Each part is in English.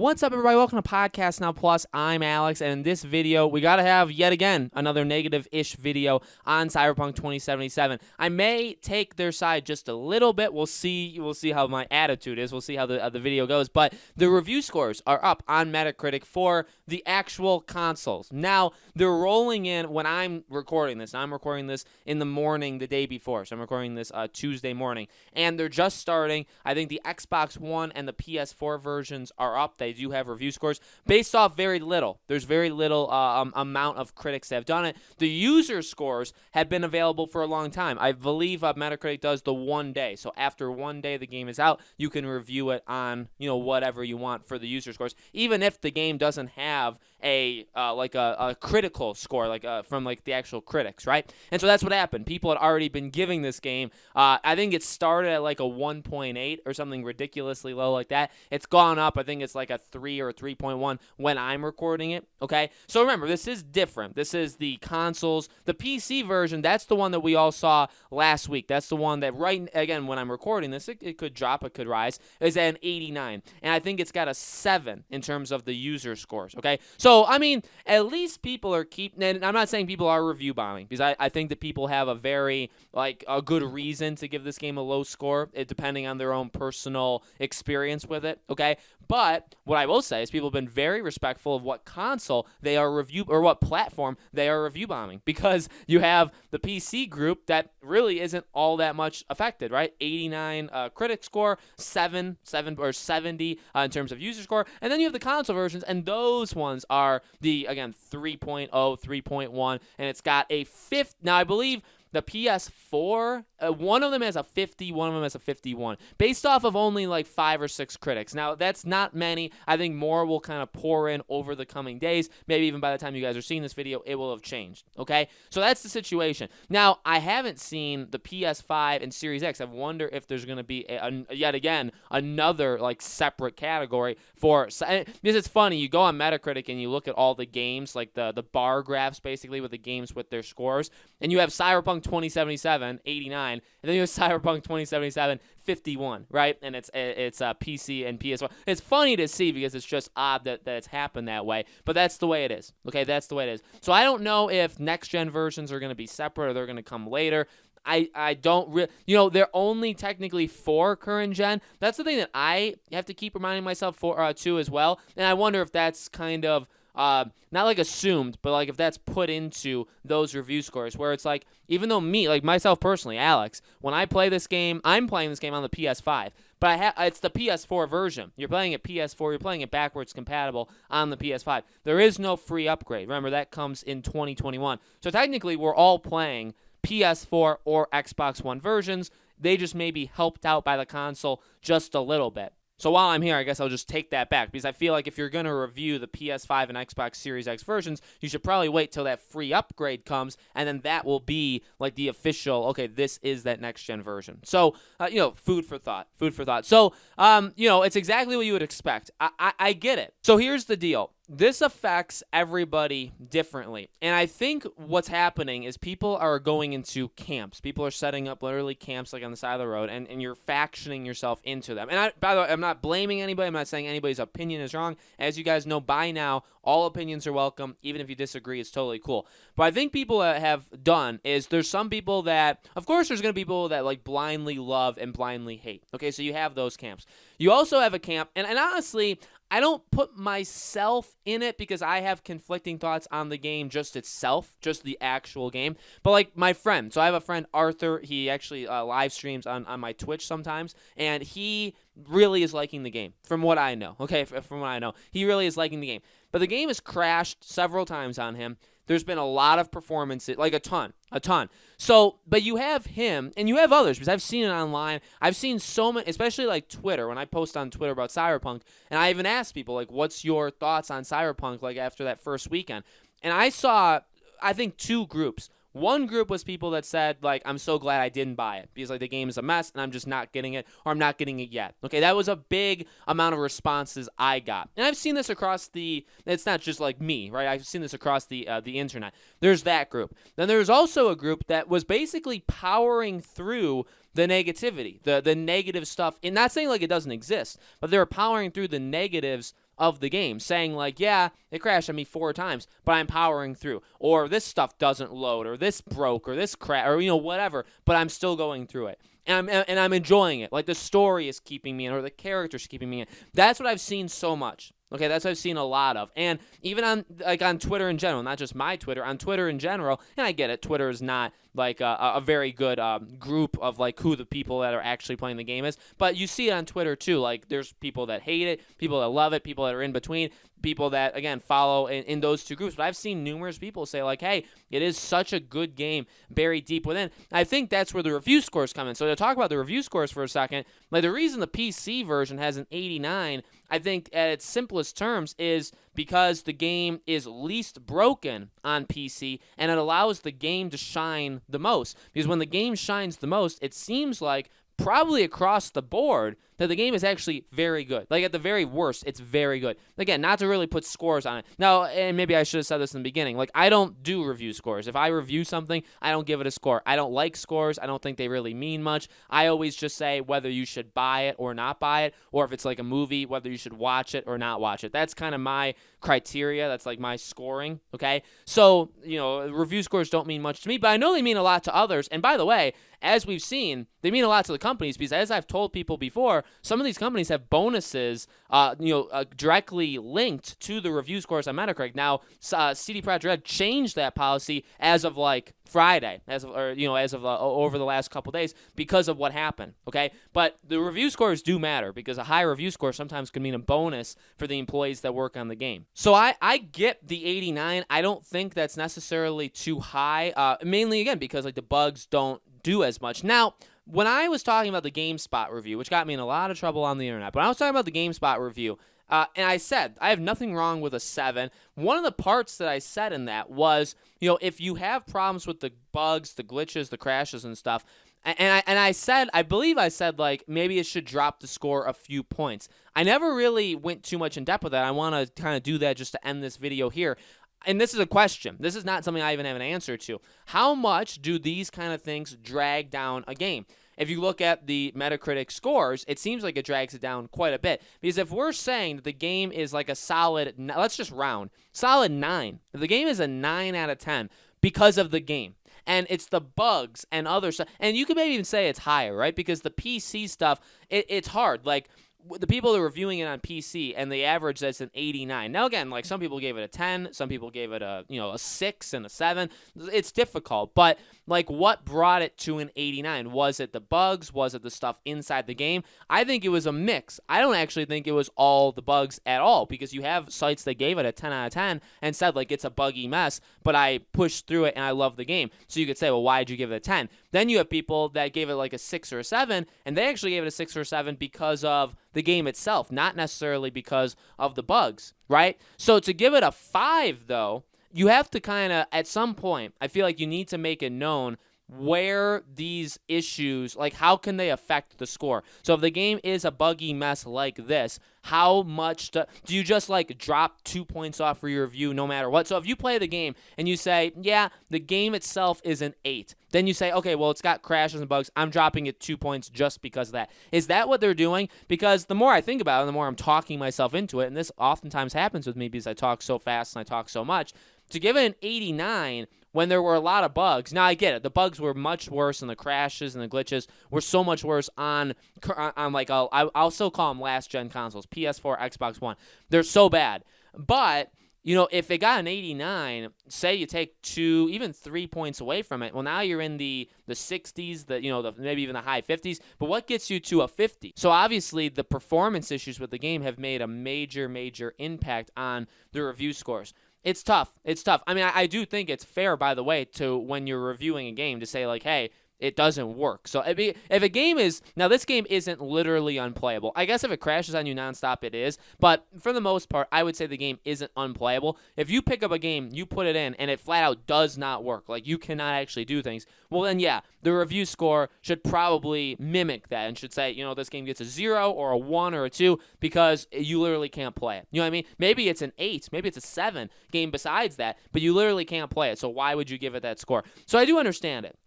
What's up, everybody? Welcome to Podcast Now Plus. I'm Alex, and in this video, we got to have, yet again, another negative-ish video on Cyberpunk 2077. I may take their side just a little bit. We'll see how my attitude is. We'll see how the video goes. But the review scores are up on Metacritic for the actual consoles. Now, they're rolling in when I'm recording this. I'm recording this in the morning the day before, so I'm recording this Tuesday morning. And they're just starting. I think the Xbox One and the PS4 versions are up. They do have review scores based off very little. There's very little amount of critics that have done it. The user scores have been available for a long time. I believe Metacritic does the 1 day. So after 1 day the game is out, you can review it on whatever you want for the user scores, even if the game doesn't have a critical score from the actual critics, right? And so that's what happened. People had already been giving this game. I think it started at like a 1.8 or something ridiculously low like that. It's gone up. I think it's like a 3 or 3.1 when I'm recording it, okay? So remember, this is different. This is the consoles. The PC version, that's the one that we all saw last week. That's the one that again, when I'm recording this, it could drop, it could rise, is at an 89. And I think it's got a 7 in terms of the user scores, okay? So, I mean, at least people are and I'm not saying people are review bombing, because I think that people have a very, a good reason to give this game a low score, depending on their own personal experience with it, okay? But what I will say is people have been very respectful of what console they are or what platform they are review bombing, because you have the PC group that really isn't all that much affected, right? 89 critic score, 70 in terms of user score, and then you have the console versions, and those ones are the, again, 3.0, 3.1, and it's got a 5th. Now, I believe the PS4, one of them has a 50, one of them has a 51, based off of only like 5 or 6 critics. Now, that's not many. I think more will kind of pour in over the coming days. Maybe even by the time you guys are seeing this video, it will have changed, okay? So that's the situation. Now, I haven't seen the PS5 and Series X. I wonder if there's going to be, yet again, another separate category for, because it's funny, you go on Metacritic and you look at all the games, like the bar graphs basically with the games with their scores, and you have Cyberpunk 2077, 89, and then you have Cyberpunk 2077, 51, right? And it's PC and PS4. It's funny to see because it's just odd that it's happened that way, but that's the way it is, okay? That's the way it is. So I don't know if next-gen versions are going to be separate or they're going to come later. I don't really, they're only technically for current gen. That's the thing that I have to keep reminding myself too as well, and I wonder if that's kind of not assumed, but if that's put into those review scores, where it's even though me, myself personally, Alex, when I play this game, I'm playing this game on the PS5, but it's the PS4 version. You're playing it PS4, you're playing it backwards compatible on the PS5. There is no free upgrade. Remember, that comes in 2021. So technically, we're all playing PS4 or Xbox One versions. They just may be helped out by the console just a little bit. So while I'm here, I guess I'll just take that back, because I feel like if you're going to review the PS5 and Xbox Series X versions, you should probably wait till that free upgrade comes, and then that will be the official, okay, this is that next-gen version. So, food for thought. So, it's exactly what you would expect. I get it. So here's the deal. This affects everybody differently. And I think what's happening is people are going into camps. People are setting up literally camps on the side of the road, and you're factioning yourself into them. And by the way, I'm not blaming anybody. I'm not saying anybody's opinion is wrong. As you guys know by now, all opinions are welcome. Even if you disagree, it's totally cool. But I think people have done is there's some people that, of course, there's going to be people that blindly love and blindly hate. Okay, so you have those camps. You also have a camp, and honestly, I don't put myself in it because I have conflicting thoughts on the game just itself, just the actual game. But my friend, so I have a friend, Arthur, he actually live streams on my Twitch sometimes, and he really is liking the game, from what I know. Okay, from what I know, he really is liking the game. But the game has crashed several times on him. There's been a lot of performances, a ton. So, but you have him, and you have others, because I've seen it online. I've seen so many, especially Twitter, when I post on Twitter about Cyberpunk, and I even asked people, what's your thoughts on Cyberpunk, after that first weekend? And I saw, I think, 2 groups. One group was people that said, I'm so glad I didn't buy it, because, the game is a mess, and I'm just not getting it, or I'm not getting it yet. Okay, that was a big amount of responses I got. And I've seen this across it's not just me, right? I've seen this across the internet. There's that group. Then there's also a group that was basically powering through the negativity, the negative stuff, and not saying it doesn't exist, but they're powering through the negatives of the game, saying like, yeah, it crashed on me 4 times, but I'm powering through, or this stuff doesn't load, or this broke, or this crash, or whatever, but I'm still going through it. And I'm enjoying it. Like the story is keeping me in, or the characters keeping me in. That's what I've seen so much. Okay, that's what I've seen a lot of. And even on Twitter in general, not just my Twitter, on Twitter in general, and I get it, Twitter is not like a very good group of like who the people that are actually playing the game is, but you see it on Twitter too. Like there's people that hate it, people that love it, people that are in between, people that, again, follow in those two groups. But I've seen numerous people say like, hey, it is such a good game buried deep within. I think that's where the review scores come in. So to talk about the review scores for a second, like the reason the PC version has an 89, I think at its simplest terms, is because the game is least broken on PC, and it allows the game to shine the most. Because when the game shines the most, it seems like probably across the board that the game is actually very good. Like at the very worst, it's very good. Again, not to really put scores on it. Now, and maybe I should have said this in the beginning. Like I don't do review scores. If I review something, I don't give it a score. I don't like scores. I don't think they really mean much. I always just say whether you should buy it or not buy it, or if it's like a movie, whether you should watch it or not watch it. That's kind of my criteria. That's like my scoring, okay? So, review scores don't mean much to me, but I know they mean a lot to others. And by the way, as we've seen, they mean a lot to the companies because, as I've told people before, some of these companies have bonuses, directly linked to the review scores on Metacritic. Now, CD Projekt Red changed that policy as of like Friday, as of over the last couple days because of what happened. Okay, but the review scores do matter because a high review score sometimes can mean a bonus for the employees that work on the game. So I get the 89. I don't think that's necessarily too high. Mainly again because like the bugs don't do as much. Now, when I was talking about the GameSpot review, which got me in a lot of trouble on the internet, but I was talking about the GameSpot review, and I said, I have nothing wrong with a 7. One of the parts that I said in that was, if you have problems with the bugs, the glitches, the crashes and stuff, I believe I said, like, maybe it should drop the score a few points. I never really went too much in depth with that. I want to kind of do that just to end this video here. And this is a question. This is not something I even have an answer to. How much do these kind of things drag down a game? If you look at the Metacritic scores, it seems like it drags it down quite a bit. Because if we're saying that the game is like a solid, let's just round, solid 9. If the game is a 9 out of 10 because of the game, and it's the bugs and other stuff, and you could maybe even say it's higher, right? Because the PC stuff, it's hard. Like, the people that are reviewing it on PC, and the average that's an 89. Now, again, like some people gave it a 10, some people gave it a 6 and a 7. It's difficult, but like what brought it to an 89? Was it the bugs? Was it the stuff inside the game? I think it was a mix. I don't actually think it was all the bugs at all because you have sites that gave it a 10 out of 10 and said like it's a buggy mess, but I pushed through it and I love the game. So you could say, well, why did you give it a 10? Then you have people that gave it like a 6 or a 7, and they actually gave it a 6 or a 7 because of the game itself, not necessarily because of the bugs, right? So to give it a 5, though, you have to kind of, at some point, I feel like you need to make it known where these issues, like how can they affect the score? So if the game is a buggy mess like this, how much do you just like drop 2 points off for your review no matter what? So if you play the game and you say, yeah, the game itself is an 8, then you say, okay, well, it's got crashes and bugs. I'm dropping it 2 points just because of that. Is that what they're doing? Because the more I think about it, the more I'm talking myself into it, and this oftentimes happens with me because I talk so fast and I talk so much, to give it an 89 when there were a lot of bugs. Now, I get it. The bugs were much worse, and the crashes and the glitches were so much worse on like, I'll still call them last-gen consoles, PS4, Xbox One. They're so bad. But, if it got an 89, say you take 2, even 3 points away from it, well, now you're in the 60s, maybe even the high 50s. But what gets you to a 50? So, obviously, the performance issues with the game have made a major, major impact on the review scores. It's tough. It's tough. I mean, I do think it's fair, by the way, to when you're reviewing a game to say, like, hey, it doesn't work. So if a game is, now this game isn't literally unplayable. I guess if it crashes on you nonstop, it is. But for the most part, I would say the game isn't unplayable. If you pick up a game, you put it in, and it flat out does not work, like you cannot actually do things, well then yeah, the review score should probably mimic that and should say, this game gets a 0 or a 1 or a 2 because you literally can't play it. You know what I mean? Maybe it's an 8, maybe it's a 7 game besides that, but you literally can't play it. So why would you give it that score? So I do understand it.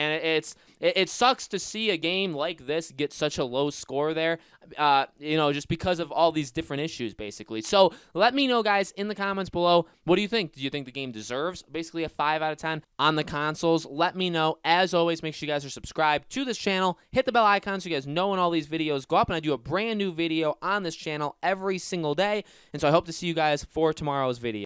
And it sucks to see a game like this get such a low score there, just because of all these different issues, basically. So let me know, guys, in the comments below, what do you think? Do you think the game deserves basically a 5 out of 10 on the consoles? Let me know. As always, make sure you guys are subscribed to this channel. Hit the bell icon so you guys know when all these videos go up, and I do a brand new video on this channel every single day. And so I hope to see you guys for tomorrow's video.